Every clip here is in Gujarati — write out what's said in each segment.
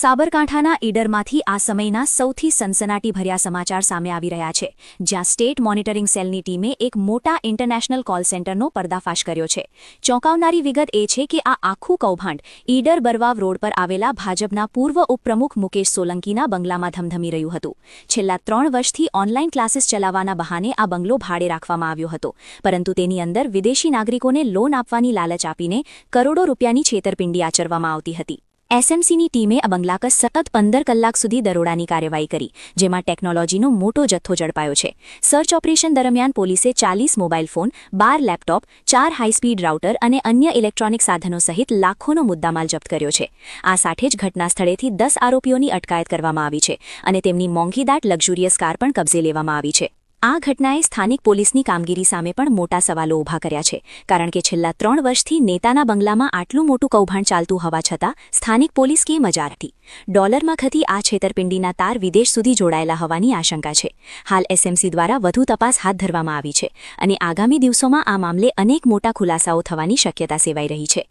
સાબરકાંઠાના ઈડરમાંથી આ સમયના સૌથી સનસનાટીભર્યા સમાચાર સામે આવી રહ્યા છે, જ્યાં સ્ટેટ મોનિટરિંગ સેલની ટીમે એક મોટા ઇન્ટરનેશનલ કોલ સેન્ટરનો પર્દાફાશ કર્યો છે. ચોંકાવનારી વિગત એ છે કે આ આખું કૌભાંડ ઈડર બરવાવ રોડ પર આવેલા ભાજપના પૂર્વ ઉપપ્રમુખ મુકેશ સોલંકીના બંગલામાં ધમધમી રહ્યું હતું. છેલ્લા 3 વર્ષથી ઓનલાઈન ક્લાસીસ ચલાવવાના બહાને આ બંગલો ભાડે રાખવામાં આવ્યો હતો, પરંતુ તેની અંદર વિદેશી નાગરિકોને લોન આપવાની લાલચ આપીને કરોડો રૂપિયાની છેતરપિંડી આચરવામાં આવતી હતી. એસએમસીની ટીમે આ બંગલા પર સતત 15 કલાક સુધી દરોડાની કાર્યવાહી કરી, જેમાં ટેકનોલોજીનો મોટો જથ્થો ઝડપાયો છે. સર્ચ ઓપરેશન દરમિયાન પોલીસે 40 mobile phone, 12 laptop, 4 high speed router અને અન્ય ઇલેક્ટ્રોનિક સાધનો સહિત લાખોનો મુદ્દામાલ જપ્ત કર્યો છે. આ સાથે જ ઘટના સ્થળેથી 10 આરોપીઓની અટકાયત કરવામાં આવી છે અને તેમની મોંઘીદાટ લક્ઝુરિયસ કાર પણ કબજે લેવામાં આવી છે. આ ઘટનાએ સ્થાનિક પોલીસની કામગીરી સામે પણ મોટા સવાલો ઊભા કર્યા છે, કારણ કે છેલ્લા 3 વર્ષથી નેતાના બંગલામાં આટલું મોટું કૌભાંડ ચાલતું હોવા છતાં સ્થાનિક પોલીસ કેમ અજાણ હતી? ડોલરમાં થતી આ છેતરપિંડીના તાર વિદેશ સુધી જોડાયેલા હોવાની આશંકા છે. હાલ એસએમસી દ્વારા વધુ તપાસ હાથ ધરવામાં આવી છે અને આગામી દિવસોમાં આ મામલે અનેક મોટા ખુલાસાઓ થવાની શક્યતા સેવાઈ રહી છે.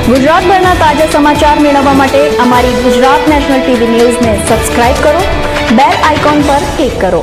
ગુજરાતભરના તાજા સમાચાર મેળવવા માટે અમારી ગુજરાત નેશનલ ટીવી ન્યૂઝને સબસ્ક્રાઇબ કરો, બેલ આઇકોન પર ક્લિક કરો.